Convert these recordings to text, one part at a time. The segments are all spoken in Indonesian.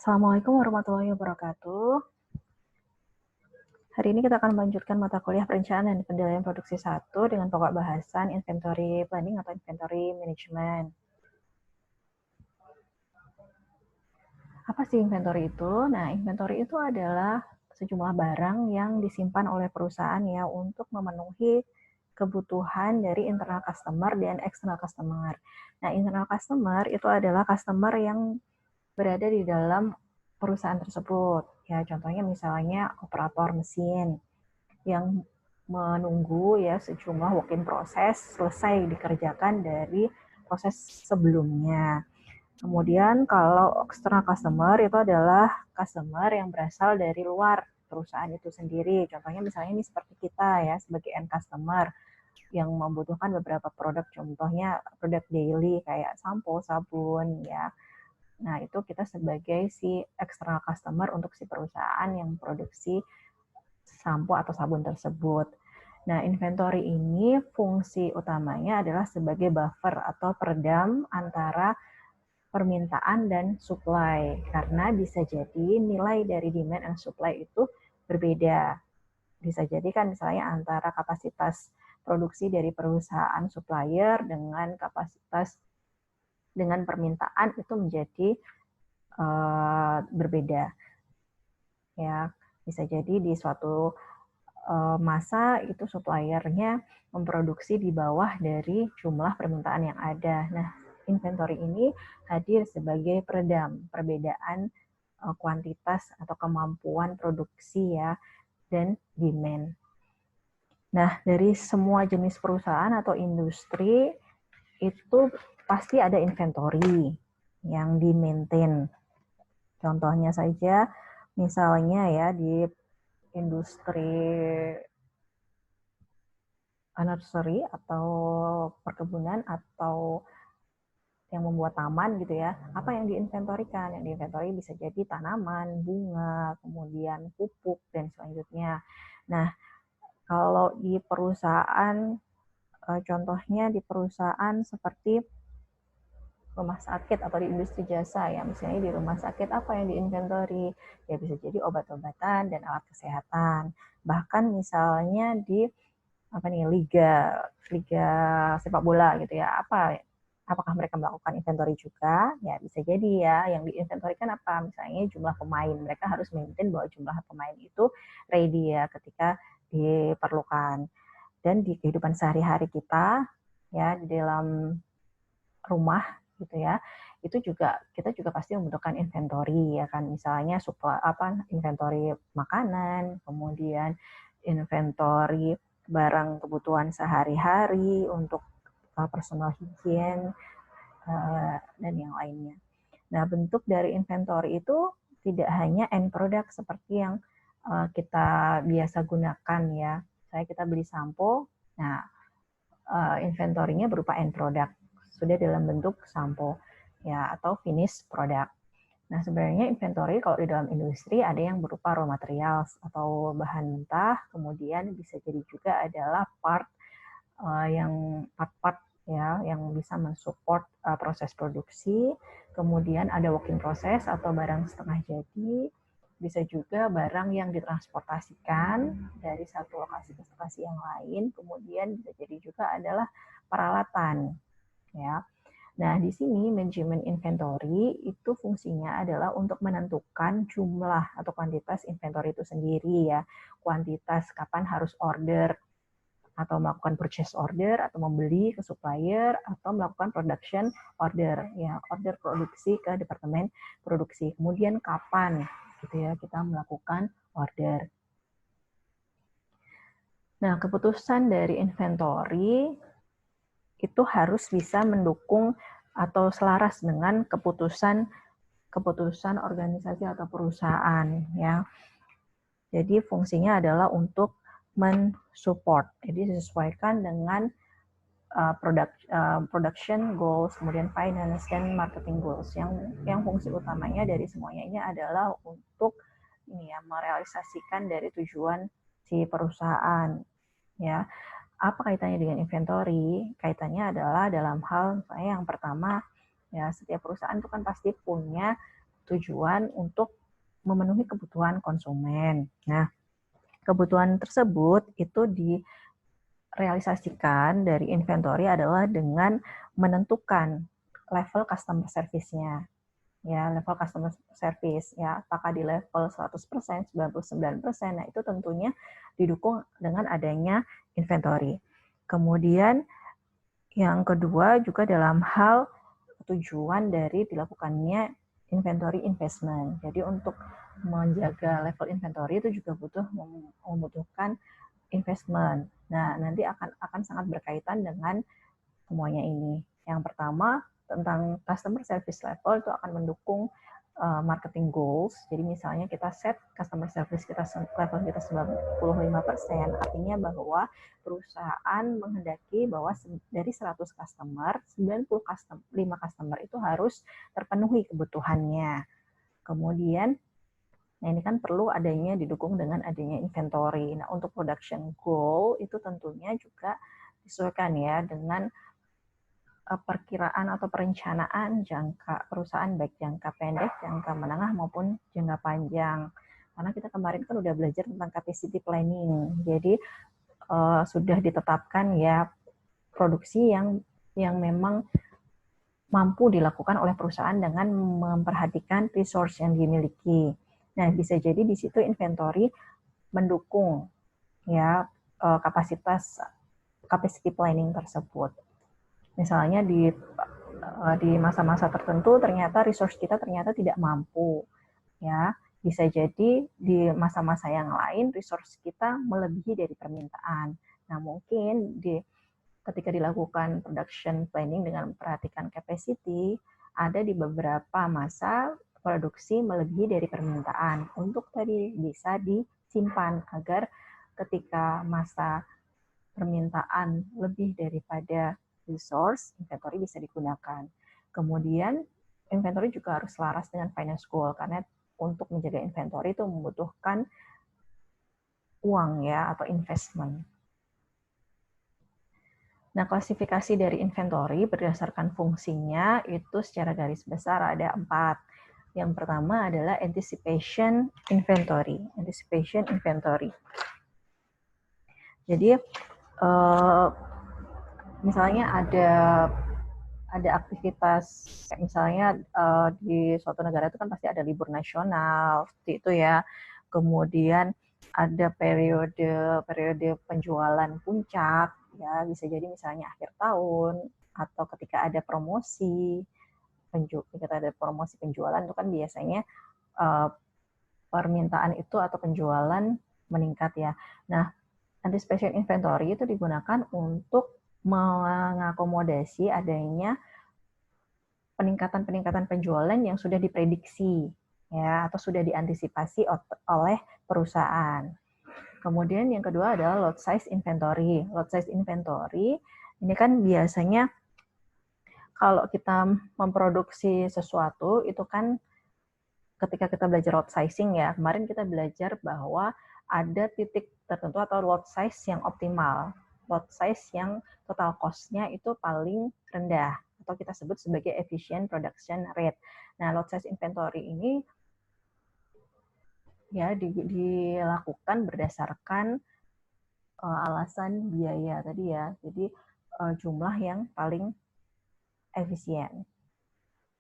Assalamualaikum warahmatullahi wabarakatuh. Hari ini kita akan melanjutkan mata kuliah perencanaan dan penilaian produksi 1 dengan pokok bahasan inventory planning atau inventory management. Apa sih inventory itu? Nah, inventory itu adalah sejumlah barang yang disimpan oleh perusahaan ya untuk memenuhi kebutuhan dari internal customer dan external customer. Nah, internal customer itu adalah customer yang berada di dalam perusahaan tersebut. Ya, contohnya misalnya operator mesin yang menunggu ya sejumlah work in process selesai dikerjakan dari proses sebelumnya. Kemudian kalau external customer itu adalah customer yang berasal dari luar perusahaan itu sendiri. Contohnya misalnya ini seperti kita ya sebagai end customer yang membutuhkan beberapa produk, contohnya produk daily kayak sampo, sabun ya. Nah, itu kita sebagai si external customer untuk si perusahaan yang produksi sampo atau sabun tersebut. Nah, inventory ini fungsi utamanya adalah sebagai buffer atau peredam antara permintaan dan supply. Karena bisa jadi nilai dari demand and supply itu berbeda. Bisa jadi kan misalnya antara kapasitas produksi dari perusahaan supplier dengan kapasitas dengan permintaan itu menjadi berbeda. Ya, bisa jadi di suatu masa itu suppliernya memproduksi di bawah dari jumlah permintaan yang ada. Nah, inventory ini hadir sebagai peredam perbedaan kuantitas atau kemampuan produksi ya dan demand. Nah, dari semua jenis perusahaan atau industri itu pasti ada inventory yang di-maintain. Contohnya saja misalnya ya di industri nursery atau perkebunan atau yang membuat taman gitu ya, apa yang diinventorikan? Yang diinventori bisa jadi tanaman, bunga, kemudian pupuk, dan selanjutnya. Nah, kalau di perusahaan, contohnya di perusahaan seperti rumah sakit atau di industri jasa ya, misalnya di rumah sakit apa yang diinventori? Ya bisa jadi obat-obatan dan alat kesehatan. Bahkan misalnya di apa nih liga sepak bola gitu ya, apakah mereka melakukan inventory juga? Ya bisa jadi ya, yang diinventorikan apa? Misalnya jumlah pemain, mereka harus maintain bahwa jumlah pemain itu ready ya ketika diperlukan. Dan di kehidupan sehari-hari kita ya di dalam rumah gitu ya, itu juga kita juga pasti membutuhkan inventory ya kan, misalnya inventory makanan, kemudian inventory barang kebutuhan sehari-hari untuk personal hygiene dan yang lainnya. Nah, bentuk dari inventory itu tidak hanya end product seperti yang kita biasa gunakan ya. Saya kita beli sampo, nah inventory-nya berupa end product sudah dalam bentuk sampo ya atau finish product. Nah, sebenarnya inventory kalau di dalam industri ada yang berupa raw materials atau bahan mentah, kemudian bisa jadi juga adalah part-part ya yang bisa mensupport proses produksi, kemudian ada work in process atau barang setengah jadi, bisa juga barang yang ditransportasikan dari satu lokasi ke lokasi yang lain, kemudian bisa jadi juga adalah peralatan ya. Nah, di sini manajemen inventory itu fungsinya adalah untuk menentukan jumlah atau kuantitas inventory itu sendiri ya. Kuantitas kapan harus order atau melakukan purchase order atau membeli ke supplier atau melakukan production order ya, order produksi ke departemen produksi. Kemudian kapan gitu ya kita melakukan order. Nah, keputusan dari inventory itu harus bisa mendukung atau selaras dengan keputusan organisasi atau perusahaan ya. Jadi fungsinya adalah untuk mensupport. Jadi disesuaikan dengan production goals, kemudian finance dan marketing goals. Yang fungsi utamanya dari semuanya ini adalah untuk ini ya merealisasikan dari tujuan si perusahaan ya. Apa kaitannya dengan inventory? Kaitannya adalah dalam hal misalnya yang pertama ya setiap perusahaan itu kan pasti punya tujuan untuk memenuhi kebutuhan konsumen. Nah, kebutuhan tersebut itu direalisasikan dari inventory adalah dengan menentukan level customer service-nya. Ya, level customer service ya, apakah di level 100%, 99%. Nah, itu tentunya didukung dengan adanya inventory. Kemudian yang kedua juga dalam hal tujuan dari dilakukannya inventory investment. Jadi untuk menjaga level inventory itu juga membutuhkan investment. Nah, nanti akan sangat berkaitan dengan semuanya ini. Yang pertama, tentang customer service level itu akan mendukung marketing goals. Jadi misalnya kita set customer service kita level kita 95%, artinya bahwa perusahaan menghendaki bahwa dari 100 customer, 95 customer itu harus terpenuhi kebutuhannya. Kemudian nah ini kan perlu adanya didukung dengan adanya inventory. Nah, untuk production goal itu tentunya juga disesuaikan ya dengan perkiraan atau perencanaan jangka perusahaan, baik jangka pendek, jangka menengah maupun jangka panjang. Karena kita kemarin kan udah belajar tentang capacity planning. Jadi sudah ditetapkan ya produksi yang memang mampu dilakukan oleh perusahaan dengan memperhatikan resource yang dimiliki. Nah, bisa jadi di situ inventory mendukung ya capacity planning tersebut. Misalnya di masa-masa tertentu ternyata resource kita ternyata tidak mampu, ya bisa jadi di masa-masa yang lain resource kita melebihi dari permintaan. Nah mungkin ketika dilakukan production planning dengan memperhatikan capacity, ada di beberapa masa produksi melebihi dari permintaan untuk tadi bisa disimpan agar ketika masa permintaan lebih daripada resource, inventory bisa digunakan. Kemudian inventory juga harus selaras dengan finance goal karena untuk menjaga inventory itu membutuhkan uang ya atau investment. Nah, klasifikasi dari inventory berdasarkan fungsinya itu secara garis besar ada 4. Yang pertama adalah anticipation inventory. Anticipation inventory. Jadi misalnya ada aktivitas misalnya di suatu negara itu kan pasti ada libur nasional seperti itu ya. Kemudian ada periode penjualan puncak ya, bisa jadi misalnya akhir tahun atau ketika ada promosi penjualan itu kan biasanya permintaan itu atau penjualan meningkat ya. Nah, anticipation inventory itu digunakan untuk mengakomodasi adanya peningkatan penjualan yang sudah diprediksi ya atau sudah diantisipasi oleh perusahaan. Kemudian yang kedua adalah lot size inventory. Lot size inventory ini kan biasanya kalau kita memproduksi sesuatu itu kan ketika kita belajar lot sizing ya, kemarin kita belajar bahwa ada titik tertentu atau lot size yang optimal. Lot size yang total cost-nya itu paling rendah atau kita sebut sebagai efficient production rate. Nah, lot size inventory ini ya dilakukan berdasarkan alasan biaya tadi ya. Jadi jumlah yang paling efisien.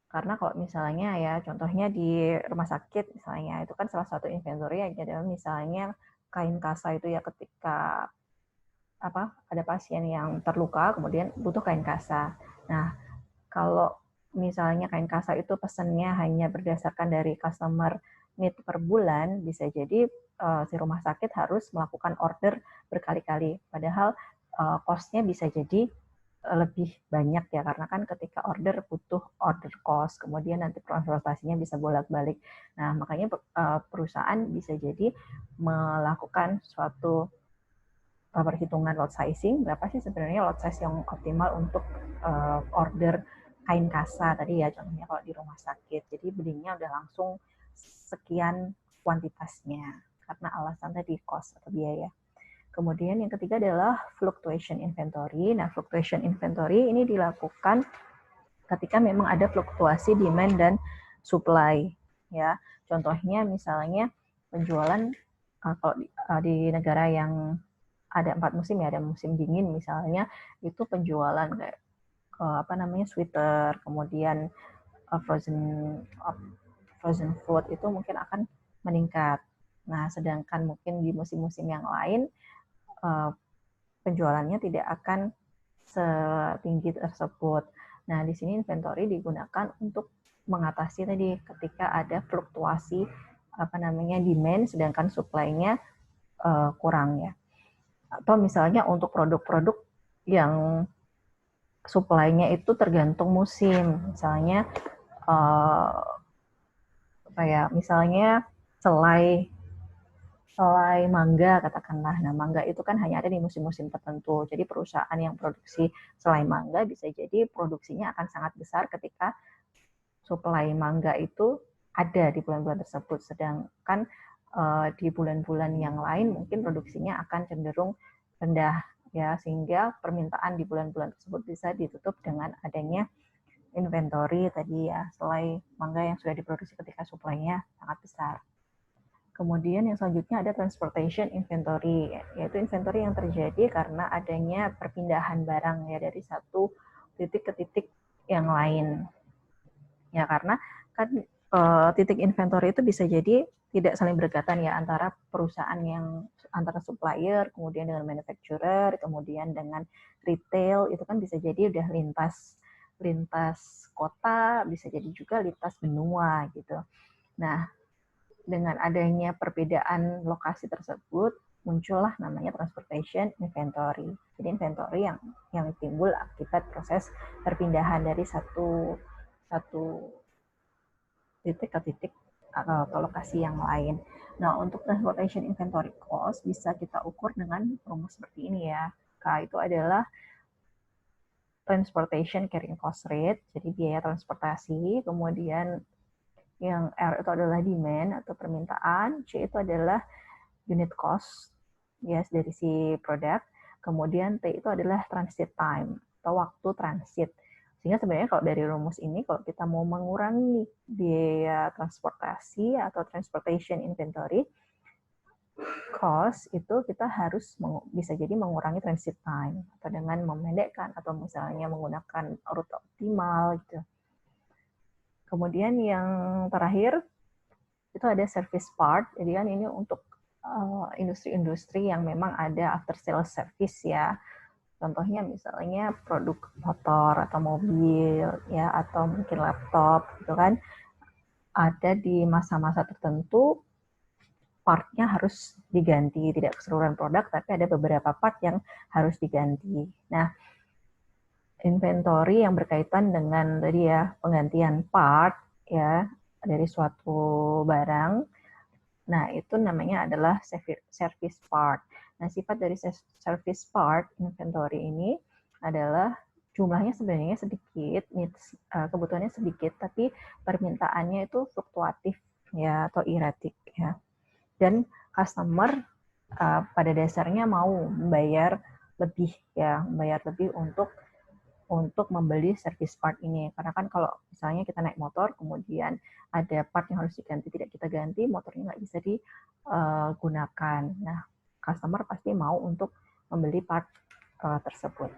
Karena kalau misalnya ya contohnya di rumah sakit misalnya itu kan salah satu inventory adalah misalnya kain kasa itu ya ketika ada pasien yang terluka kemudian butuh kain kasa. Nah, kalau misalnya kain kasa itu pesannya hanya berdasarkan dari customer need per bulan, bisa jadi si rumah sakit harus melakukan order berkali-kali. Padahal cost-nya bisa jadi lebih banyak ya, karena kan ketika order butuh order cost, kemudian nanti transportasinya bisa bolak-balik. Nah, makanya perusahaan bisa jadi melakukan suatu perhitungan lot sizing, berapa sih sebenarnya lot size yang optimal untuk order kain kasa tadi ya, contohnya kalau di rumah sakit. Jadi belinya udah langsung sekian kuantitasnya, karena alasan tadi cost atau biaya. Kemudian yang ketiga adalah fluctuation inventory. Nah, fluctuation inventory ini dilakukan ketika memang ada fluktuasi demand dan supply. ya. Contohnya misalnya penjualan kalau di negara yang ada 4 musim ya, ada musim dingin misalnya, itu penjualan kayak sweater, kemudian frozen frozen food itu mungkin akan meningkat. Nah, sedangkan mungkin di musim-musim yang lain penjualannya tidak akan setinggi tersebut. Nah, di sini inventory digunakan untuk mengatasi tadi ketika ada fluktuasi demand sedangkan supply-nya kurang ya. Atau misalnya untuk produk-produk yang supply-nya itu tergantung musim. Misalnya misalnya selai mangga katakanlah. Nah, mangga itu kan hanya ada di musim-musim tertentu. Jadi perusahaan yang produksi selai mangga bisa jadi produksinya akan sangat besar ketika supply mangga itu ada di bulan-bulan tersebut. Sedangkan di bulan-bulan yang lain mungkin produksinya akan cenderung rendah ya, sehingga permintaan di bulan-bulan tersebut bisa ditutup dengan adanya inventory tadi ya, selai mangga yang sudah diproduksi ketika supply-nya sangat besar. Kemudian yang selanjutnya ada transportation inventory, yaitu inventory yang terjadi karena adanya perpindahan barang ya dari satu titik ke titik yang lain. Ya, karena kan titik inventory itu bisa jadi tidak saling berdekatan ya antara perusahaan yang antara supplier, kemudian dengan manufacturer, kemudian dengan retail, itu kan bisa jadi udah lintas kota, bisa jadi juga lintas benua gitu. Nah, dengan adanya perbedaan lokasi tersebut, muncullah namanya transportation inventory. Jadi inventory yang timbul akibat proses perpindahan dari satu titik ke titik atau lokasi yang lain. Nah, untuk transportation inventory cost bisa kita ukur dengan rumus seperti ini ya. K itu adalah transportation carrying cost rate, jadi biaya transportasi, kemudian yang R itu adalah demand atau permintaan, C itu adalah unit cost yes, dari si produk, kemudian T itu adalah transit time atau waktu transit. Sehingga sebenarnya kalau dari rumus ini, kalau kita mau mengurangi biaya transportasi atau transportation inventory cost, itu kita harus bisa jadi mengurangi transit time atau dengan memendekkan atau misalnya menggunakan rute optimal gitu. Kemudian yang terakhir itu ada service part. Jadi kan ini untuk industri-industri yang memang ada after sales service ya. Contohnya misalnya produk motor atau mobil ya, atau mungkin laptop gitu kan. Ada di masa-masa tertentu partnya harus diganti, tidak keseluruhan produk, tapi ada beberapa part yang harus diganti. Nah, inventory yang berkaitan dengan tadi ya penggantian part ya dari suatu barang. Nah, itu namanya adalah service part. Nah, sifat dari service part inventory ini adalah jumlahnya sebenarnya sedikit, kebutuhannya sedikit, tapi permintaannya itu fluktuatif ya atau erratic ya. Dan customer pada dasarnya mau membayar lebih ya, untuk membeli service part ini. Karena kan kalau misalnya kita naik motor, kemudian ada part yang harus diganti, tidak kita ganti, motornya nggak bisa digunakan. Nah, customer pasti mau untuk membeli part tersebut.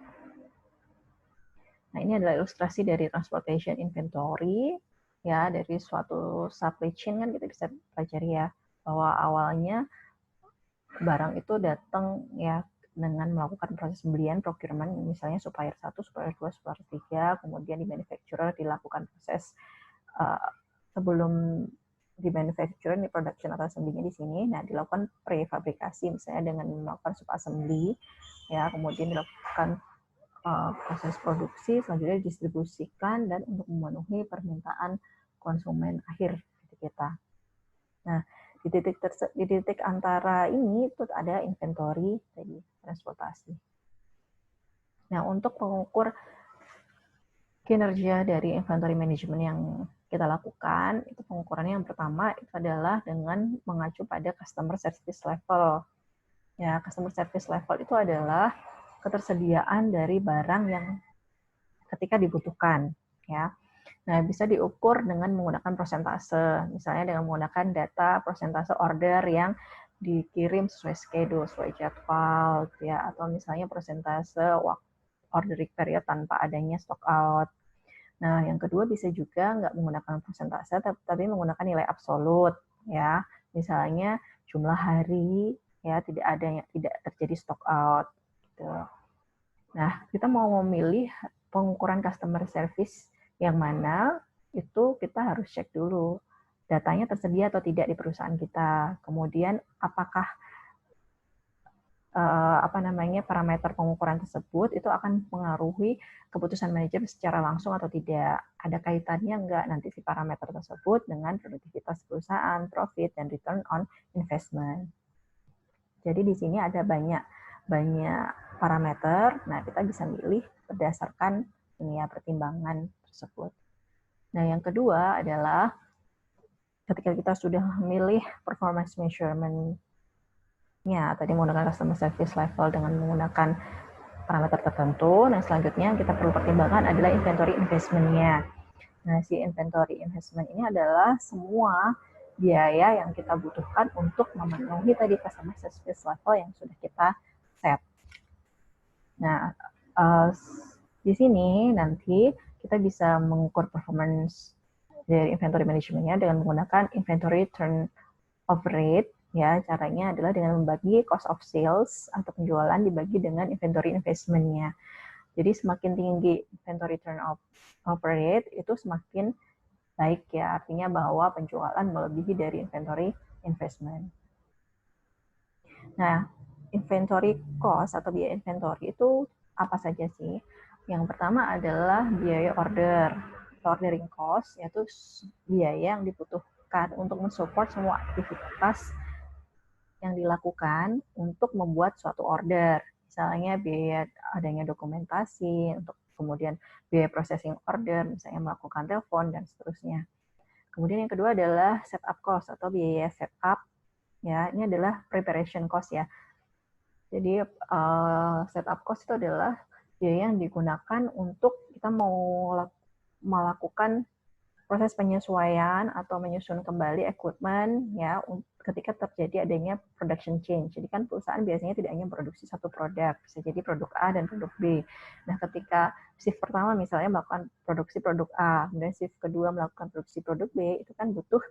Nah, ini adalah ilustrasi dari transportation inventory, ya, dari suatu supply chain kan kita bisa pelajari ya, bahwa awalnya barang itu datang ya dengan melakukan proses pembelian procurement, misalnya supplier 1, supplier 2, supplier 3, kemudian di manufacturer dilakukan proses sebelum di manufacturer, di production atau assembly-nya di sini, nah dilakukan prefabrikasi misalnya dengan melakukan subassembly, ya kemudian dilakukan proses produksi, selanjutnya didistribusikan dan untuk memenuhi permintaan konsumen akhir kita. Nah, di titik antara ini itu ada inventory tadi transportasi. Nah, untuk mengukur kinerja dari inventory management yang kita lakukan, itu pengukurannya yang pertama itu adalah dengan mengacu pada customer service level. Ya, customer service level itu adalah ketersediaan dari barang yang ketika dibutuhkan, ya. Nah, bisa diukur dengan menggunakan persentase, misalnya dengan menggunakan data persentase order yang dikirim sesuai schedule, sesuai jadwal, gitu ya, atau misalnya persentase ordering period tanpa adanya stock out. Nah, yang kedua bisa juga nggak menggunakan persentase, tapi menggunakan nilai absolut, ya, misalnya jumlah hari, ya, tidak terjadi stock out, gitu. Nah, kita mau memilih pengukuran customer service yang mana, itu kita harus cek dulu datanya tersedia atau tidak di perusahaan kita. Kemudian apakah parameter pengukuran tersebut itu akan mengaruhi keputusan manajer secara langsung atau tidak. Ada kaitannya enggak nanti si parameter tersebut dengan produktivitas perusahaan, profit, dan return on investment. Jadi di sini ada banyak parameter. Nah, kita bisa milih berdasarkan ini ya, pertimbangan tersebut. Nah, yang kedua adalah ketika kita sudah memilih performance measurement-nya, tadi menggunakan customer service level dengan menggunakan parameter tertentu. Nah, selanjutnya yang kita perlu pertimbangkan adalah inventory investment-nya. Nah, si inventory investment ini adalah semua biaya yang kita butuhkan untuk memenuhi tadi customer service level yang sudah kita set. Nah, di sini nanti kita bisa mengukur performance dari inventory manajemennya dengan menggunakan inventory turnover rate. Ya, caranya adalah dengan membagi cost of sales atau penjualan dibagi dengan inventory investment-nya. Jadi semakin tinggi inventory turnover rate itu semakin baik ya, artinya bahwa penjualan melebihi dari inventory investment. Nah, inventory cost atau biaya inventory itu apa saja sih? Yang pertama adalah biaya ordering cost, yaitu biaya yang dibutuhkan untuk mensupport semua aktivitas yang dilakukan untuk membuat suatu order. Misalnya biaya adanya dokumentasi, untuk kemudian biaya processing order, misalnya melakukan telepon, dan seterusnya. Kemudian yang kedua adalah setup cost atau biaya setup. Ya, ini adalah preparation cost ya. Jadi setup cost itu adalah biaya yang digunakan untuk kita mau melakukan proses penyesuaian atau menyusun kembali equipment ya ketika terjadi adanya production change. Jadi kan perusahaan biasanya tidak hanya produksi satu produk, bisa jadi produk A dan produk B. Nah, ketika shift pertama misalnya melakukan produksi produk A, kemudian shift kedua melakukan produksi produk B, itu kan butuh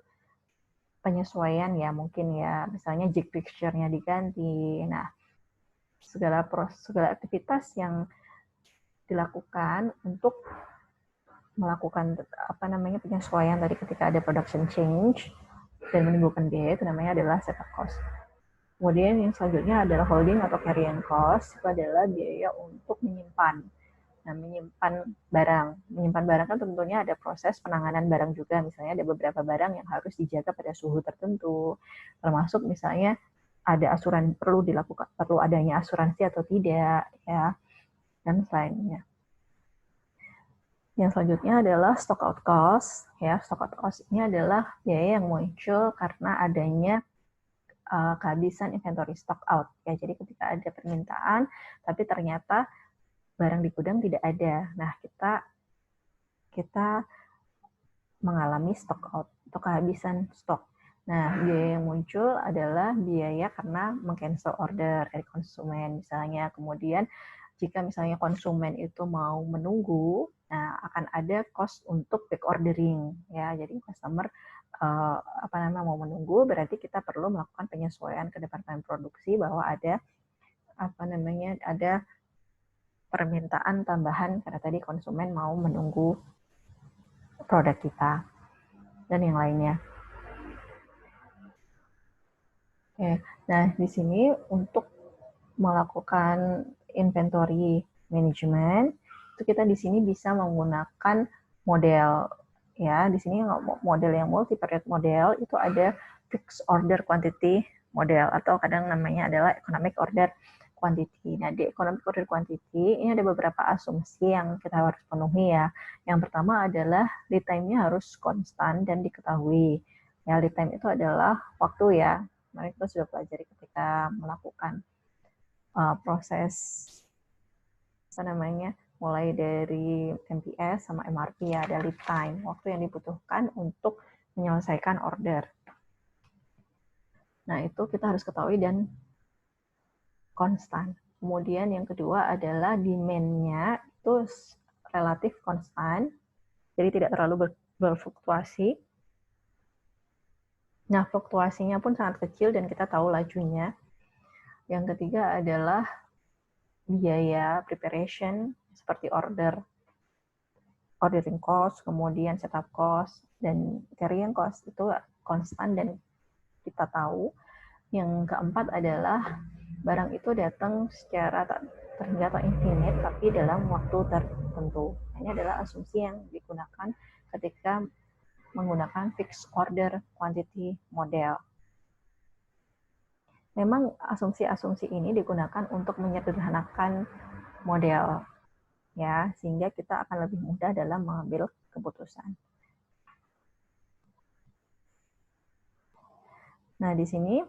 penyesuaian ya, mungkin ya, misalnya jig fixture-nya diganti. Nah, segala aktivitas yang dilakukan untuk melakukan penyesuaian tadi ketika ada production change dan menimbulkan biaya, itu namanya adalah setup cost. Kemudian yang selanjutnya adalah holding atau carrying cost, itu adalah biaya untuk menyimpan. Nah, menyimpan barang kan tentunya ada proses penanganan barang juga, misalnya ada beberapa barang yang harus dijaga pada suhu tertentu, termasuk misalnya ada perlu adanya asuransi atau tidak ya, dan selainnya. Yang selanjutnya adalah stock out cost. Ya, stock out cost ini adalah biaya yang muncul karena adanya kehabisan inventory stock out. Ya, jadi ketika ada permintaan, tapi ternyata barang di gudang tidak ada. Nah, kita mengalami stock out atau kehabisan stok. Nah, biaya yang muncul adalah biaya karena meng-cancel order dari konsumen misalnya. Kemudian jika misalnya konsumen itu mau menunggu, nah akan ada cost untuk back ordering ya. Jadi customer mau menunggu, berarti kita perlu melakukan penyesuaian ke departemen produksi bahwa ada ada permintaan tambahan karena tadi konsumen mau menunggu produk kita dan yang lainnya. Oke, nah di sini untuk melakukan inventory management itu kita di sini bisa menggunakan model ya. Di sini model yang multi period model itu ada fixed order quantity model atau kadang namanya adalah economic order quantity. Nah, di economic order quantity ini ada beberapa asumsi yang kita harus penuhi ya. Yang pertama adalah lead time-nya harus konstan dan diketahui. Ya, lead time itu adalah waktu ya. Mereka sudah pelajari ketika melakukan proses mulai dari MPS sama MRP ya, ada lead time, waktu yang dibutuhkan untuk menyelesaikan order. Nah, itu kita harus ketahui dan konstan. Kemudian yang kedua adalah demand-nya itu relatif konstan, jadi tidak terlalu berfluktuasi. Nah, fluktuasinya pun sangat kecil dan kita tahu lajunya. Yang ketiga adalah biaya preparation, seperti ordering cost, kemudian setup cost, dan carrying cost itu konstan dan kita tahu. Yang keempat adalah barang itu datang secara terhingga atau infinite, tapi dalam waktu tertentu. Ini adalah asumsi yang digunakan ketika menggunakan fixed order quantity model. Memang asumsi-asumsi ini digunakan untuk menyederhanakan model, ya, sehingga kita akan lebih mudah dalam mengambil keputusan. Nah, di sini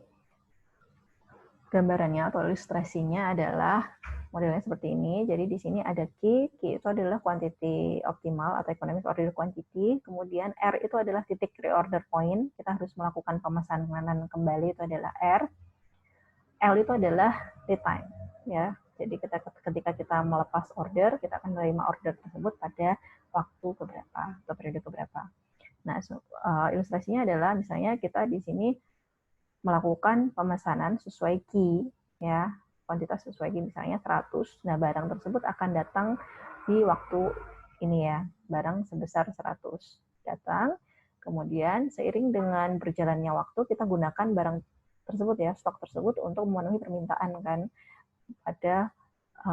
gambarannya atau ilustrasinya adalah modelnya seperti ini. Jadi di sini ada Q itu adalah quantity optimal atau economic order quantity. Kemudian R itu adalah titik reorder point. Kita harus melakukan pemesanan kembali, itu adalah R. L itu adalah lead time, ya. Jadi ketika kita melepas order, kita akan menerima order tersebut pada waktu keberapa atau periode keberapa. Nah, ilustrasinya adalah misalnya kita di sini melakukan pemesanan sesuai key, ya, kuantitas sesuai key, misalnya 100. Nah, barang tersebut akan datang di waktu ini ya, barang sebesar 100 datang. Kemudian seiring dengan berjalannya waktu kita gunakan barang tersebut ya, stok tersebut untuk memenuhi permintaan kan pada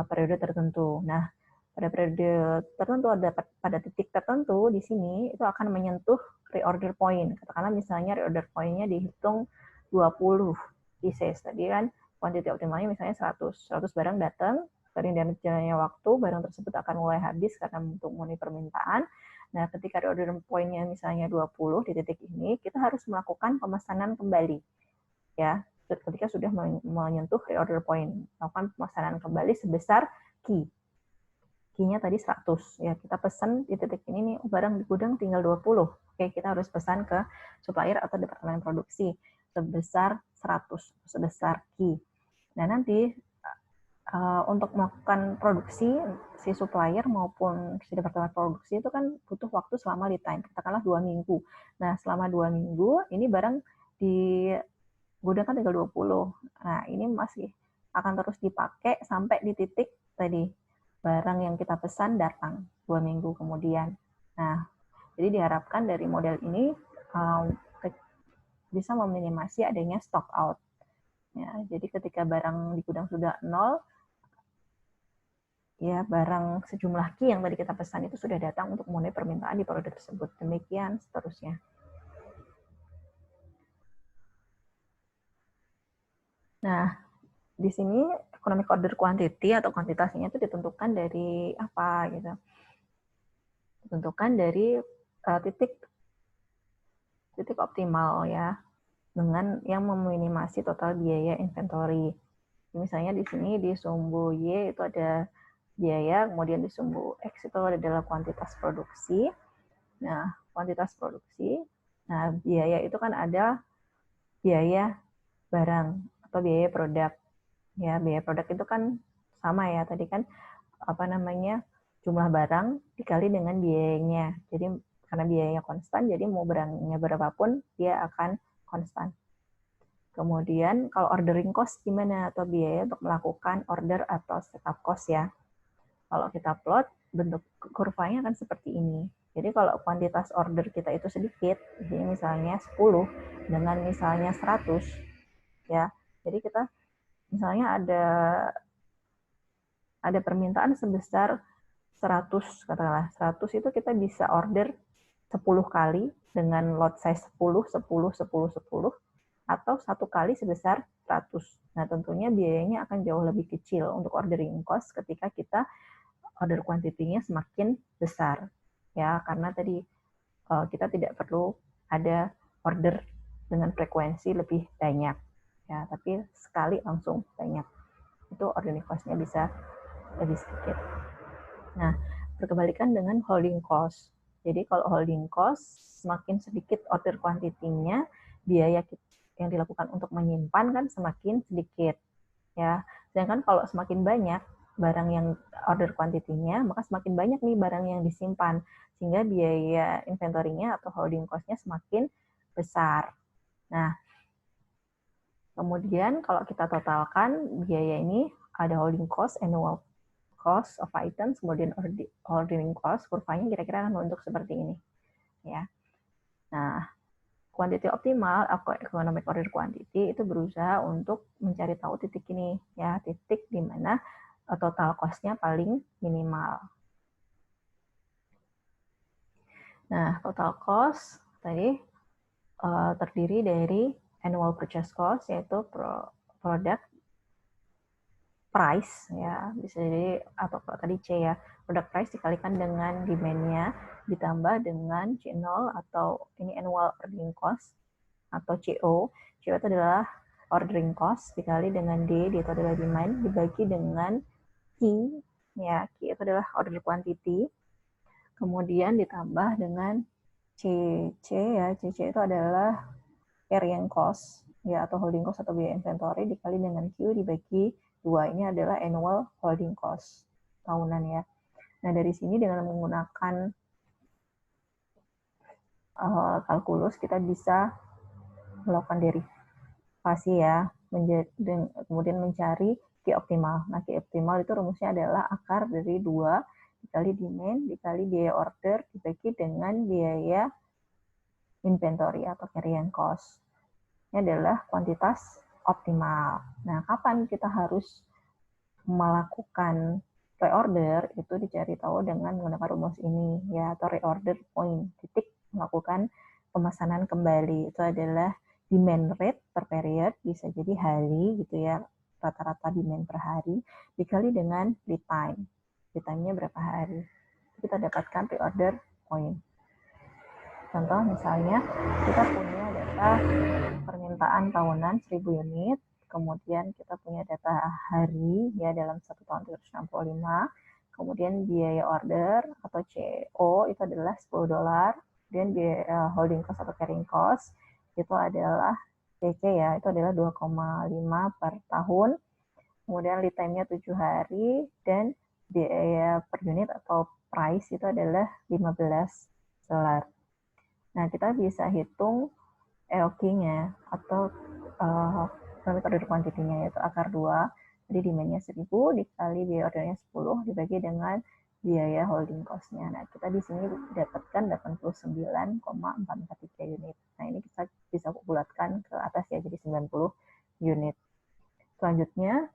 periode tertentu. Nah, pada periode tertentu, pada titik tertentu di sini itu akan menyentuh reorder point. Katakanlah misalnya reorder point-nya dihitung 20 pieces. Tadi kan quantity optimalnya misalnya 100 barang datang, sering dan jalannya waktu, barang tersebut akan mulai habis karena untuk memenuhi permintaan. Nah, ketika reorder point-nya misalnya 20 di titik ini, kita harus melakukan pemesanan kembali. Ya, ketika sudah menyentuh reorder point, melakukan pemesanan kembali sebesar key. Key-nya tadi 100. Ya, kita pesan di titik ini nih, barang di gudang tinggal 20. Oke, kita harus pesan ke supplier atau departemen produksi sebesar 100, sebesar key. Nah, nanti untuk melakukan produksi, si supplier maupun si departemen produksi itu kan butuh waktu selama lead time, katakanlah 2 minggu. Nah, selama 2 minggu, ini barang di gudang kan tinggal 20. Nah, ini masih akan terus dipakai sampai di titik tadi, barang yang kita pesan datang 2 minggu kemudian. Nah, jadi diharapkan dari model ini bisa meminimasi adanya stock out. Ya, jadi ketika barang di gudang sudah 0, ya barang sejumlah key yang tadi kita pesan itu sudah datang untuk memenuhi permintaan di produk tersebut. Demikian seterusnya. Nah, di sini economic order quantity atau kuantitasnya itu ditentukan dari apa gitu. Ditentukan dari titik optimal ya, dengan yang meminimasi total biaya inventory. Misalnya di sini di sumbu Y itu ada biaya, kemudian di sumbu X itu adalah kuantitas produksi. Nah, kuantitas produksi, nah biaya itu kan ada biaya barang atau biaya produk. Ya, biaya produk itu kan sama ya, tadi kan apa namanya, jumlah barang dikali dengan biayanya. Jadi karena biayanya konstan, jadi mau barangnya berapapun dia akan konstan. Kemudian kalau ordering cost gimana, atau biaya untuk melakukan order atau setup cost ya. Kalau kita plot, bentuk kurvanya akan seperti ini. Jadi kalau kuantitas order kita itu sedikit, jadi misalnya 10 dengan misalnya 100 ya. Jadi kita misalnya ada permintaan sebesar 100 katakanlah. 100 itu kita bisa order 10 kali dengan lot size 10, 10, 10, 10 atau satu kali sebesar 100. Nah, tentunya biayanya akan jauh lebih kecil untuk ordering cost ketika kita order quantity-nya semakin besar. Ya, karena tadi kita tidak perlu ada order dengan frekuensi lebih banyak. Ya, tapi sekali langsung banyak. Itu ordering cost-nya bisa lebih sedikit. Nah, berkebalikan dengan holding cost. Jadi kalau holding cost, semakin sedikit order quantity-nya, biaya yang dilakukan untuk menyimpan kan semakin sedikit. Ya, sedangkan kalau semakin banyak barang yang order quantity-nya, maka semakin banyak nih barang yang disimpan, sehingga biaya inventory-nya atau holding cost-nya semakin besar. Nah, kemudian kalau kita totalkan biaya ini ada holding cost, annual cost of items, kemudian ordering cost, kurvanya kira-kira akan membentuk seperti ini. Ya. Nah, quantity optimal atau economic order quantity itu berusaha untuk mencari tahu titik ini, ya, titik di mana total cost-nya paling minimal. Nah, total cost tadi terdiri dari annual purchase cost, yaitu product price, ya, bisa jadi, atau kalau tadi C ya, product price dikalikan dengan demand-nya, ditambah dengan C0 atau ini annual ordering cost, atau CO. CO itu adalah ordering cost dikali dengan D itu adalah demand, dibagi dengan Q, ya, Q itu adalah order quantity, kemudian ditambah dengan C. Ya, CC itu adalah carrying cost, ya, atau holding cost atau biaya inventory dikali dengan Q dibagi 2. Ini adalah annual holding cost tahunan, ya. Nah, dari sini dengan menggunakan kalkulus kita bisa melakukan derivasi, ya, kemudian mencari Q optimal. Nah, Q optimal itu rumusnya adalah akar dari 2 dikali demand dikali biaya order dibagi dengan biaya inventory atau carrying cost. Ini adalah kuantitas optimal. Nah, kapan kita harus melakukan reorder, itu dicari tahu dengan menggunakan rumus ini, ya, atau reorder point, titik melakukan pemesanan kembali. Itu adalah demand rate per period, bisa jadi hari gitu ya, rata-rata demand per hari, dikali dengan lead time. Lead time-nya berapa hari. Kita dapatkan reorder point. Contoh misalnya kita punya data permintaan tahunan 1000 unit, kemudian kita punya data hari, ya, dalam 1 tahun 365, kemudian biaya order atau CO itu adalah $10, kemudian biaya holding cost atau carrying cost itu adalah CC, ya, itu adalah 2,5 per tahun, kemudian lead time-nya 7 hari, dan biaya per unit atau price itu adalah $15. Nah, kita bisa hitung EOQ-nya atau economic order quantity-nya, yaitu akar 2. Jadi demand-nya 1000 dikali biaya ordernya 10 dibagi dengan biaya holding cost-nya. Nah, kita di sini dapatkan 89,443 unit. Nah, ini kita bisa bulatkan ke atas, ya, jadi 90 unit. Selanjutnya,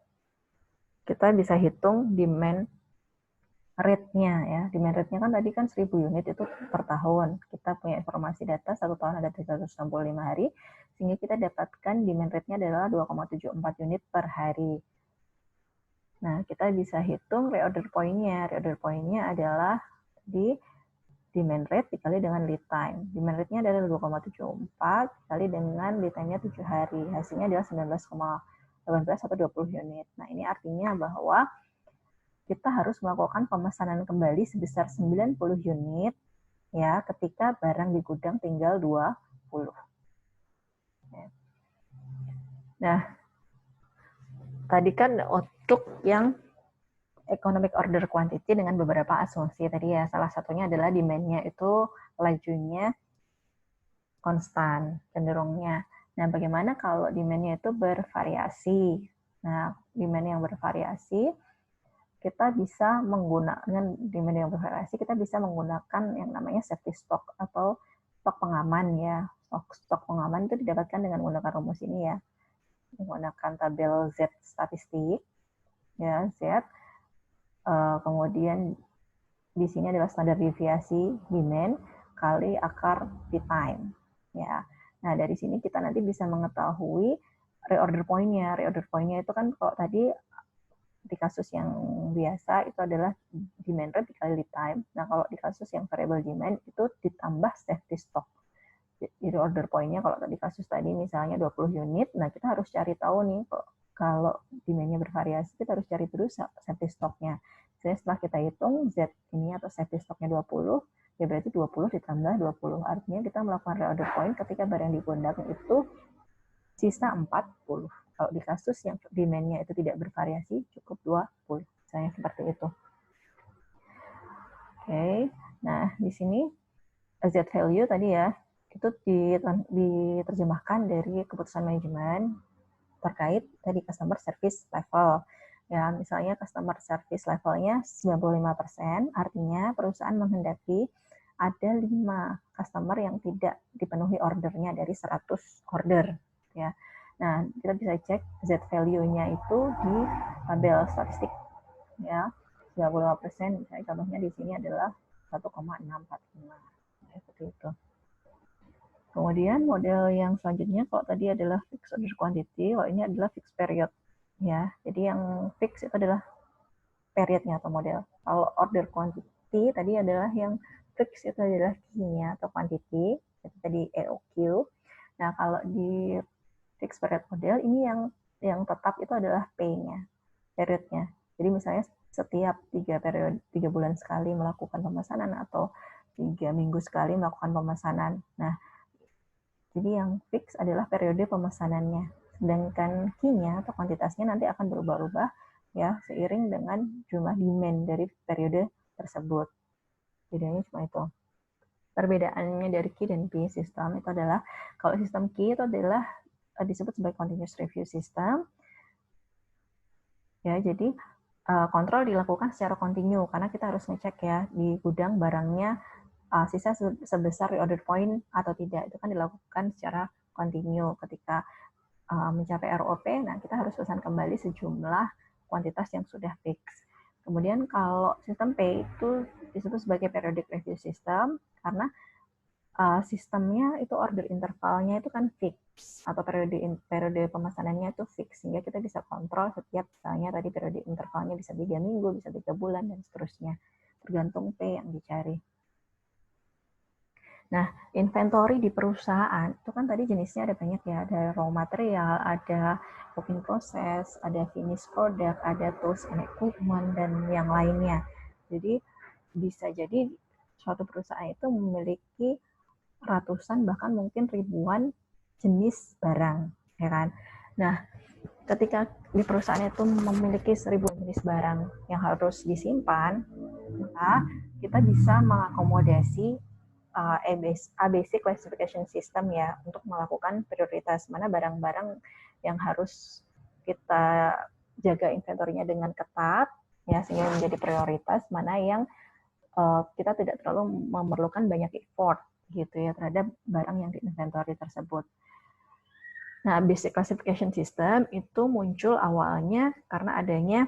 kita bisa hitung demand rate-nya, ya. Demand rate-nya kan tadi kan 1000 unit itu per tahun. Kita punya informasi data 1 tahun ada 365 hari, sehingga kita dapatkan demand rate-nya adalah 2,74 unit per hari. Nah, kita bisa hitung reorder point-nya. Reorder point-nya adalah di demand rate dikali dengan lead time. Demand rate-nya adalah 2,74 dikali dengan lead time-nya 7 hari. Hasilnya adalah 19,18 atau 20 unit. Nah, ini artinya bahwa kita harus melakukan pemesanan kembali sebesar 90 unit, ya, ketika barang di gudang tinggal 20. Nah, tadi kan untuk yang economic order quantity dengan beberapa asumsi tadi, ya, salah satunya adalah demand-nya itu lajunya konstan cenderungnya. Nah, bagaimana kalau demand-nya itu bervariasi? Nah, demand yang bervariasi kita bisa menggunakan demand yang bervariasi, kita bisa menggunakan yang namanya safety stock atau stok pengaman, ya. Stok pengaman itu didapatkan dengan menggunakan rumus ini, ya, menggunakan tabel Z statistik, ya, Z. Kemudian di sini adalah standar deviasi demand kali akar lead time, ya. Nah, dari sini kita nanti bisa mengetahui reorder point-nya. Reorder point-nya itu kan kalau tadi di kasus yang biasa itu adalah demand rate dikali lead time. Nah, kalau di kasus yang variable demand itu ditambah safety stock. Jadi order point-nya kalau tadi kasus tadi misalnya 20 unit, nah kita harus cari tahu nih kalau demand-nya bervariasi, kita harus cari terus safety stock-nya. Jadi setelah kita hitung Z ini atau safety stocknya 20, ya berarti 20 ditambah 20. Artinya kita melakukan reorder point ketika barang di gudang itu sisa 40. Kalau di kasus yang demand-nya itu tidak bervariasi, cukup 20. Misalnya seperti itu. Oke, nah di sini Z value tadi ya, itu diterjemahkan dari keputusan manajemen terkait tadi customer service level. Ya, misalnya customer service levelnya 95%, artinya perusahaan menghendaki ada 5 customer yang tidak dipenuhi ordernya dari 100 order. Ya. Nah, kita bisa cek Z value-nya itu di tabel statistik. Ya, 95%, misalnya contohnya di sini adalah 1,645. Seperti itu. Kemudian model yang selanjutnya, kalau tadi adalah fixed order quantity, kalau ini adalah fixed period. Ya, jadi yang fix itu adalah periodnya atau model. Kalau order quantity tadi adalah yang fix itu adalah key-nya atau quantity, itu tadi EOQ. Nah, kalau di fixed period model ini yang tetap itu adalah P-nya, periodnya. Jadi misalnya setiap 3 bulan sekali melakukan pemesanan atau 3 minggu sekali melakukan pemesanan. Nah, jadi yang fix adalah periode pemesanannya. Sedangkan key-nya atau kuantitasnya nanti akan berubah-ubah ya seiring dengan jumlah demand dari periode tersebut. Bedanya cuma itu. Perbedaannya dari key dan P system itu adalah kalau sistem key itu adalah disebut sebagai continuous review system. Ya, jadi kontrol dilakukan secara kontinu karena kita harus ngecek ya di gudang barangnya sisa sebesar reorder point atau tidak. Itu kan dilakukan secara kontinu ketika mencapai ROP, nah kita harus pesan kembali sejumlah kuantitas yang sudah fix. Kemudian kalau sistem P itu disebut sebagai periodic review system karena sistemnya itu order intervalnya itu kan fix atau periode pemesanannya itu fix sehingga kita bisa kontrol setiap misalnya tadi periode intervalnya bisa 3 minggu, bisa 3 bulan dan seterusnya tergantung P yang dicari. Nah, inventory di perusahaan itu kan tadi jenisnya ada banyak ya, ada raw material, ada working process, ada finished product, ada tools and equipment dan yang lainnya. Jadi bisa jadi suatu perusahaan itu memiliki ratusan bahkan mungkin ribuan jenis barang, ya kan? Nah, ketika di perusahaan itu memiliki 1000 jenis barang yang harus disimpan, maka kita bisa mengakomodasi ABC classification system ya untuk melakukan prioritas mana barang-barang yang harus kita jaga inventorinya dengan ketat ya sehingga menjadi prioritas, mana yang kita tidak terlalu memerlukan banyak effort gitu ya terhadap barang yang di inventory tersebut. Nah, basic classification system itu muncul awalnya karena adanya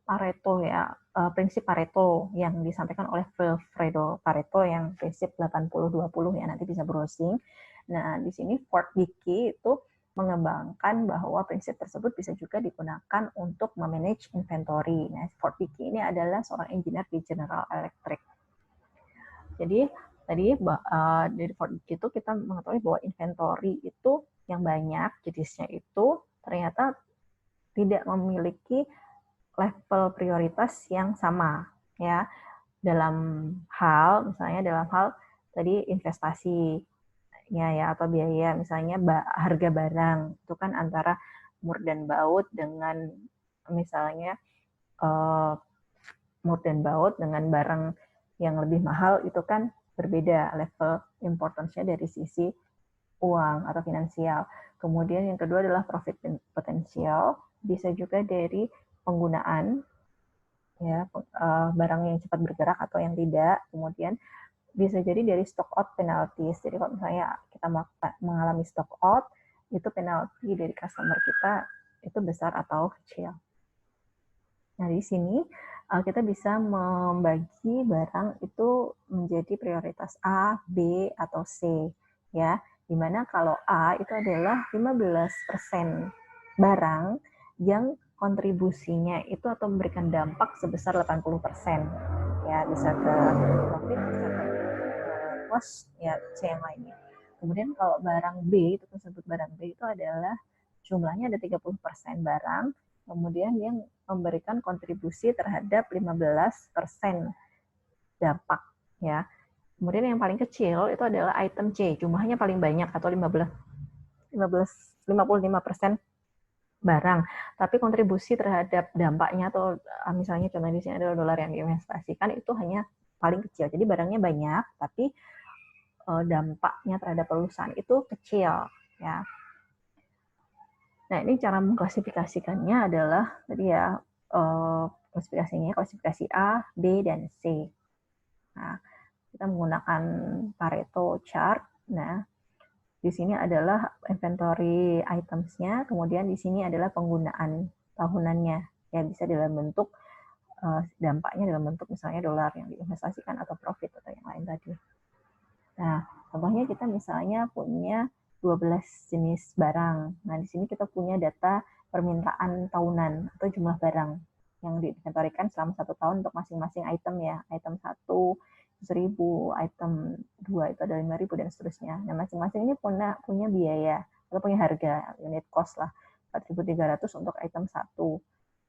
Pareto ya, prinsip Pareto yang disampaikan oleh Wilfredo Pareto yang prinsip 80-20 ya, nanti bisa browsing. Nah, di sini Ford Dickey itu mengembangkan bahwa prinsip tersebut bisa juga digunakan untuk memanage inventory. Nah, Ford Dickey ini adalah seorang engineer di General Electric. Jadi, tadi dari Ford Dickey itu kita mengetahui bahwa inventory itu yang banyak jenisnya itu ternyata tidak memiliki level prioritas yang sama ya dalam hal misalnya dalam hal tadi investasi ya atau biaya misalnya harga barang itu kan antara mur dan baut dengan misalnya mur dan baut dengan barang yang lebih mahal itu kan berbeda level importance-nya dari sisi uang atau finansial. Kemudian yang kedua adalah profit potensial, bisa juga dari penggunaan ya barang yang cepat bergerak atau yang tidak. Kemudian bisa jadi dari stock out penalties. Jadi kalau misalnya kita mengalami stock out, itu penalti dari customer kita itu besar atau kecil. Nah, di sini kita bisa membagi barang itu menjadi prioritas A, B, atau C. Ya, dimana kalau A itu adalah 15% barang yang kontribusinya itu atau memberikan dampak sebesar 80%. Ya, bisa ke profit, bisa ke cost, ya C yang lainnya. Kemudian kalau barang B, itu tersebut barang B itu adalah jumlahnya ada 30% barang Kemudian yang memberikan kontribusi terhadap 15% dampak ya. Kemudian yang paling kecil itu adalah item C, jumlahnya paling banyak atau 55% barang, tapi kontribusi terhadap dampaknya atau misalnya contohnya di sini adalah dolar yang diinvestasikan itu hanya paling kecil. Jadi barangnya banyak, tapi dampaknya terhadap perusahaan itu kecil ya. Nah, ini cara mengklasifikasikannya adalah tadi ya klasifikasi A, B, dan C. Nah, kita menggunakan Pareto chart. Nah, di sini adalah inventory items-nya, kemudian di sini adalah penggunaan tahunannya. Ya, bisa dalam bentuk dampaknya dalam bentuk misalnya dolar yang diinvestasikan atau profit atau yang lain tadi. Nah, contohnya kita misalnya punya 12 jenis barang. Nah, di sini kita punya data permintaan tahunan atau jumlah barang yang diinventorikan selama 1 tahun untuk masing-masing item ya. Item 1 1.000, item 2 itu ada 5.000 dan seterusnya. Nah, masing-masing ini punya biaya atau punya harga, unit cost lah, 4.300 untuk item 1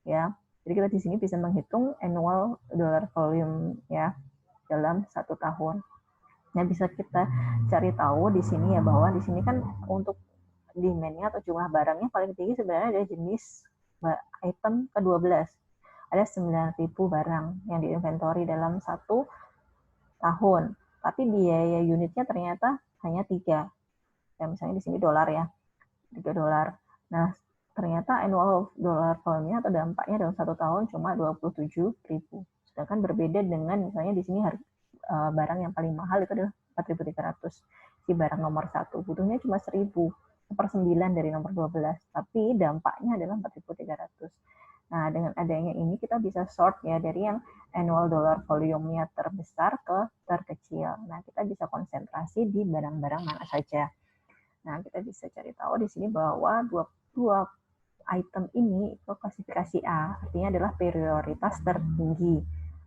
ya. Jadi kita di sini bisa menghitung annual dollar volume ya dalam 1 tahun. Nah, bisa kita cari tahu di sini ya bahwa di sini kan untuk demand-nya atau jumlah barangnya paling tinggi sebenarnya ada jenis item ke-12. Ada 9.000 barang yang diinventori dalam 1 tahun. Tapi biaya unitnya ternyata hanya 3. Ya, misalnya di sini dolar ya, 3 dolar. Nah, ternyata annual dollar volume-nya atau dampaknya dalam 1 tahun cuma 27.000. Sedangkan berbeda dengan misalnya di sini barang yang paling mahal itu adalah 4.300. Si barang nomor 1 butuhnya cuma 1.000, 1/9 dari nomor 12, tapi dampaknya adalah 4.300. Nah, dengan adanya ini kita bisa sort ya dari yang annual dollar volume-nya terbesar ke terkecil. Nah, kita bisa konsentrasi di barang-barang mana saja. Nah, kita bisa cari tahu di sini bahwa dua item ini itu klasifikasi A, artinya adalah prioritas tertinggi.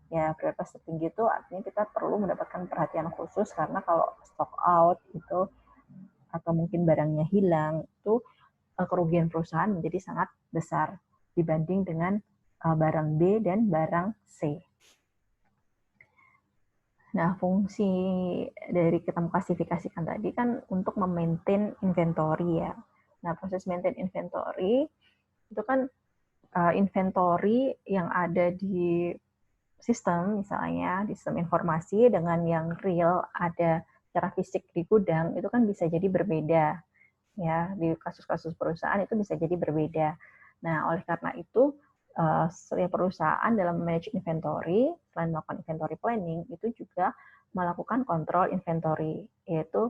Ya, prioritas tertinggi itu artinya kita perlu mendapatkan perhatian khusus karena kalau stock out itu atau mungkin barangnya hilang itu kerugian perusahaan menjadi sangat besar dibanding dengan barang B dan barang C. Nah, fungsi dari kita mengklasifikasikan tadi kan untuk memaintain inventory ya. Nah, proses maintain inventory itu kan inventory yang ada di sistem, misalnya di sistem informasi dengan yang real ada secara fisik di gudang, itu kan bisa jadi berbeda. Ya, di kasus-kasus perusahaan itu bisa jadi berbeda. Nah, oleh karena itu, setiap perusahaan dalam manage inventory, selain melakukan inventory planning, itu juga melakukan kontrol inventory, yaitu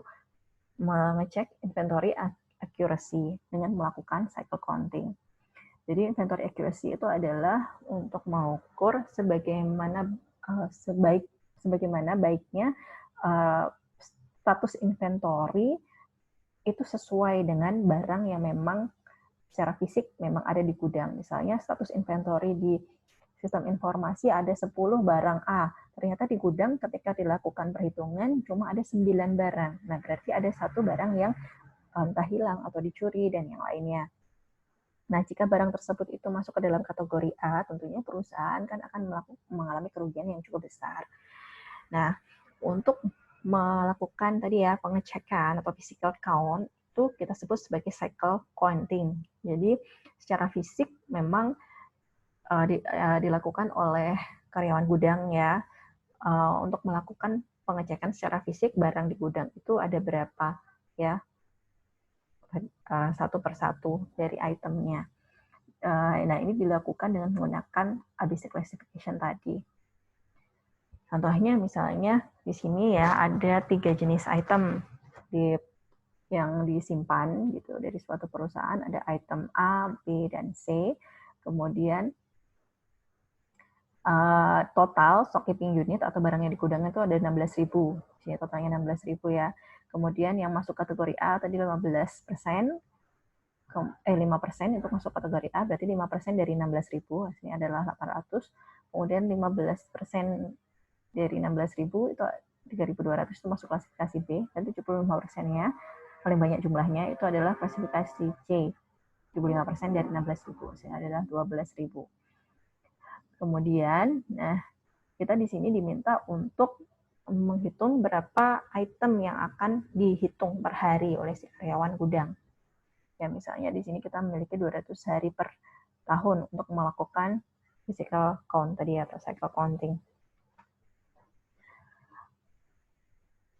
mengecek inventory accuracy dengan melakukan cycle counting. Jadi inventory accuracy itu adalah untuk mengukur sebagaimana baiknya status inventory itu sesuai dengan barang yang memang secara fisik memang ada di gudang. Misalnya status inventory di sistem informasi ada 10 barang A. Ternyata di gudang ketika dilakukan perhitungan cuma ada 9 barang. Nah, berarti ada 1 barang yang entah hilang atau dicuri dan yang lainnya. Nah, jika barang tersebut itu masuk ke dalam kategori A, tentunya perusahaan kan akan mengalami kerugian yang cukup besar. Nah, untuk melakukan tadi ya pengecekan atau physical count itu kita sebut sebagai cycle counting. Jadi secara fisik memang dilakukan oleh karyawan gudang ya untuk melakukan pengecekan secara fisik barang di gudang itu ada berapa ya satu persatu dari itemnya. Nah, ini dilakukan dengan menggunakan ABC classification tadi. Contohnya misalnya di sini ya ada 3 jenis item yang disimpan gitu dari suatu perusahaan, ada item A, B, dan C. Kemudian total stock keeping unit atau barang yang di gudang itu ada 16.000. Jadi totalnya 16.000 ya. Kemudian yang masuk kategori A tadi 15%. 5% untuk masuk kategori A, berarti 5% dari 16.000, hasilnya adalah 800. Kemudian 15% dari 16.000 itu 3.200 itu masuk klasifikasi B, dan 75%-nya, paling banyak jumlahnya, itu adalah klasifikasi C. 75% dari 16.000, sehingga adalah 12.000. Kemudian, nah kita di sini diminta untuk menghitung berapa item yang akan dihitung per hari oleh si karyawan gudang. Ya, misalnya di sini kita memiliki 200 hari per tahun untuk melakukan physical count tadi atau cycle counting.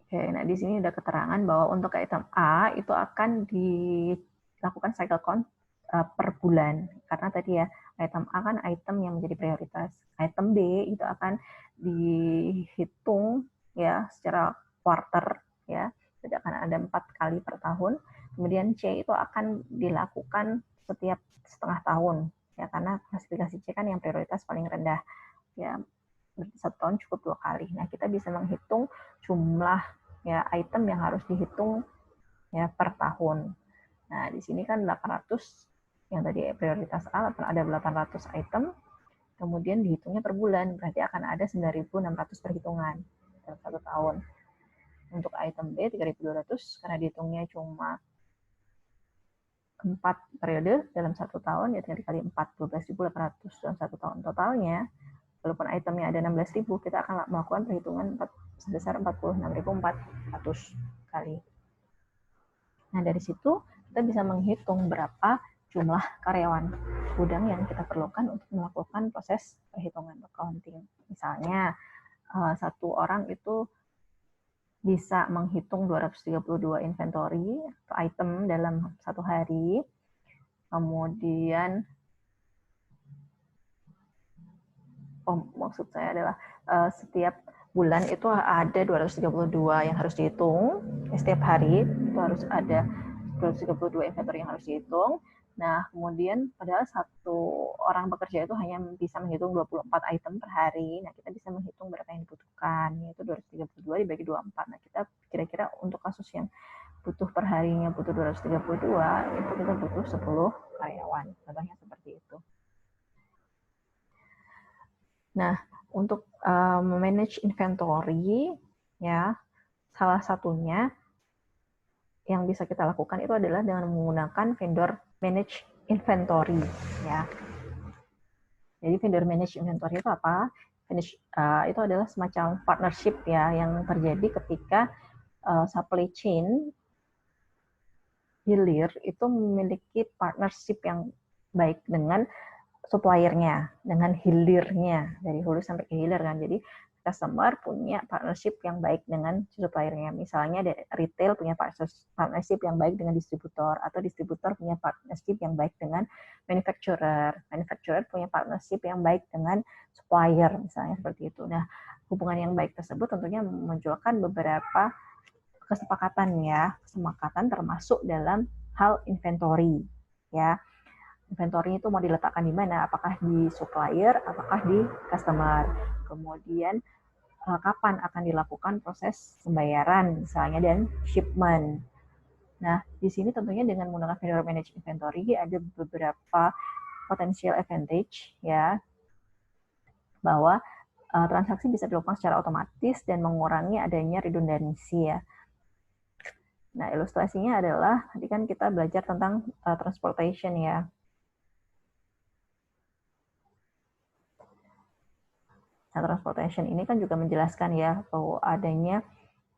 Oke, nah di sini ada keterangan bahwa untuk item A itu akan dilakukan cycle count per bulan, karena tadi ya item A kan item yang menjadi prioritas. Item B itu akan dihitung ya secara quarter ya, jadi akan ada 4 kali per tahun. Kemudian C itu akan dilakukan setiap setengah tahun ya, karena klasifikasi C kan yang prioritas paling rendah ya, 1 tahun cukup 2 kali. Nah kita bisa menghitung jumlah ya item yang harus dihitung ya per tahun. Nah di sini kan 800 yang tadi prioritas A ada 800 item, kemudian dihitungnya per bulan, berarti akan ada 9.600 perhitungan dalam 1 tahun. Untuk item B 3.200 karena dihitungnya cuma 4 periode dalam 1 tahun, ya 3 kali 4, 12.800 dalam 1 tahun. Totalnya, walaupun itemnya ada 16.000, kita akan melakukan perhitungan sebesar 46.400 kali. Nah, dari situ kita bisa menghitung berapa jumlah karyawan gudang yang kita perlukan untuk melakukan proses perhitungan accounting. Misalnya, satu orang itu bisa menghitung 232 inventory atau item dalam 1 hari. Kemudian, maksud saya adalah setiap bulan itu ada 232 yang harus dihitung. Setiap hari itu harus ada 232 inventory yang harus dihitung. Nah, kemudian padahal satu orang bekerja itu hanya bisa menghitung 24 item per hari. Nah, kita bisa menghitung berapa yang dibutuhkan, yaitu 232 dibagi 24. Nah, kita kira-kira untuk kasus yang butuh per harinya butuh 232, itu kita butuh 10 karyawan. Contohnya seperti itu. Nah, untuk manage inventory, ya, salah satunya yang bisa kita lakukan itu adalah dengan menggunakan vendor manage inventory, ya. Jadi vendor manage inventory itu apa? Itu adalah semacam partnership ya yang terjadi ketika supply chain hilir itu memiliki partnership yang baik dengan suppliernya, dengan hilirnya, dari hulu sampai ke hilir kan. Jadi customer punya partnership yang baik dengan suppliernya. Misalnya retail punya partnership yang baik dengan distributor, atau distributor punya partnership yang baik dengan manufacturer. Manufacturer punya partnership yang baik dengan supplier, misalnya seperti itu. Nah, hubungan yang baik tersebut tentunya memunculkan beberapa kesepakatan ya, kesepakatan termasuk dalam hal inventory ya. Inventory itu mau diletakkan di mana? Apakah di supplier, apakah di customer? Kemudian kapan akan dilakukan proses pembayaran misalnya dan shipment. Nah, di sini tentunya dengan menggunakan vendor manage inventory ada beberapa potential advantage ya, bahwa transaksi bisa dilakukan secara otomatis dan mengurangi adanya redundansi ya. Nah, ilustrasinya adalah tadi kan kita belajar tentang transportation ya. Nah, transportation ini kan juga menjelaskan ya bahwa adanya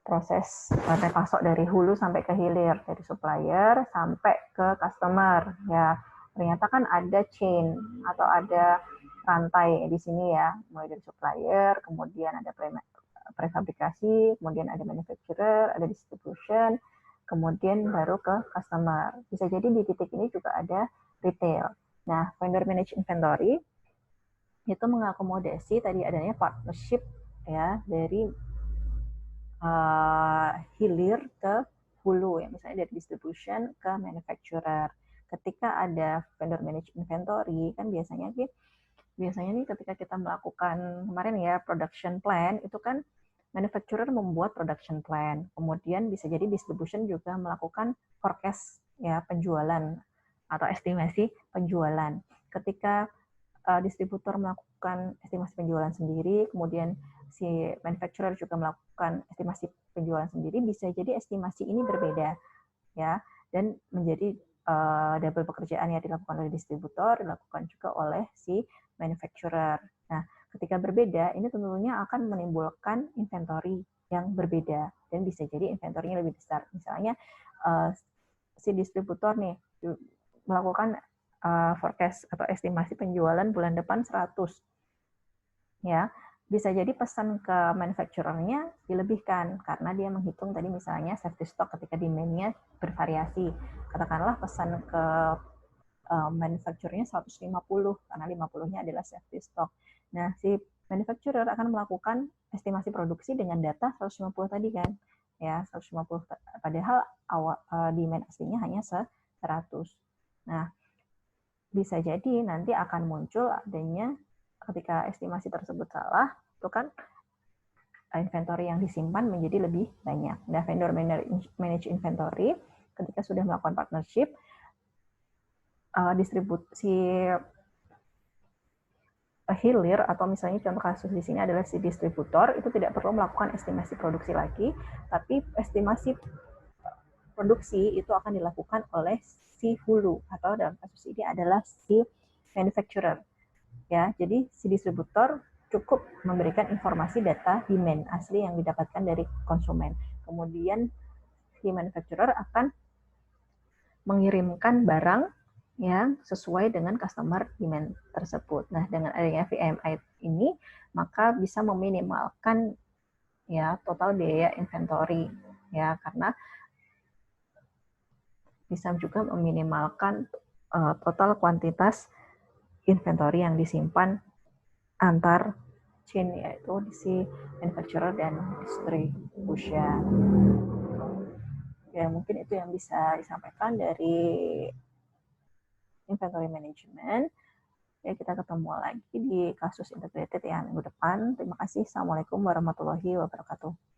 proses rantai pasok dari hulu sampai ke hilir, dari supplier sampai ke customer ya. Ternyata kan ada chain atau ada rantai di sini ya, mulai dari supplier, kemudian ada prefabrikasi, kemudian ada manufacturer, ada distribution, kemudian baru ke customer. Bisa jadi di titik ini juga ada retail. Nah, vendor manage inventory itu mengakomodasi tadi adanya partnership ya dari hilir ke hulu ya, misalnya dari distribution ke manufacturer. Ketika ada vendor manage inventory kan biasanya nih ketika kita melakukan kemarin ya production plan itu kan manufacturer membuat production plan, kemudian bisa jadi distribution juga melakukan forecast ya penjualan atau estimasi penjualan. Ketika distributor melakukan estimasi penjualan sendiri, kemudian si manufacturer juga melakukan estimasi penjualan sendiri, bisa jadi estimasi ini berbeda ya, dan menjadi double pekerjaan yang dilakukan oleh distributor, dilakukan juga oleh si manufacturer. Nah, ketika berbeda, ini tentunya akan menimbulkan inventory yang berbeda dan bisa jadi inventory-nya lebih besar. Misalnya si distributor nih melakukan forecast atau estimasi penjualan bulan depan 100. Ya, bisa jadi pesan ke manufacturer-nya dilebihkan karena dia menghitung tadi misalnya safety stock ketika demand-nya bervariasi. Katakanlah pesan ke manufacturer-nya 150 karena 50-nya adalah safety stock. Nah, si manufacturer akan melakukan estimasi produksi dengan data 150 tadi kan. Ya, 150 padahal demand aslinya hanya 100. Nah, bisa jadi nanti akan muncul adanya ketika estimasi tersebut salah, itu kan inventory yang disimpan menjadi lebih banyak. Nah, vendor manage inventory ketika sudah melakukan partnership, distribusi hilir atau misalnya contoh kasus di sini adalah si distributor itu tidak perlu melakukan estimasi produksi lagi, tapi estimasi produksi itu akan dilakukan oleh si hulu atau dalam kasus ini adalah si manufacturer. Ya, jadi si distributor cukup memberikan informasi data demand asli yang didapatkan dari konsumen. Kemudian si manufacturer akan mengirimkan barang yang sesuai dengan customer demand tersebut. Nah, dengan adanya VMI ini, maka bisa meminimalkan ya total biaya inventory ya karena bisa juga meminimalkan total kuantitas inventory yang disimpan antar chain yaitu si manufacturer dan distribution. Ya mungkin itu yang bisa disampaikan dari inventory management. Ya kita ketemu lagi di kasus integrated yang minggu depan. Terima kasih. Assalamualaikum warahmatullahi wabarakatuh.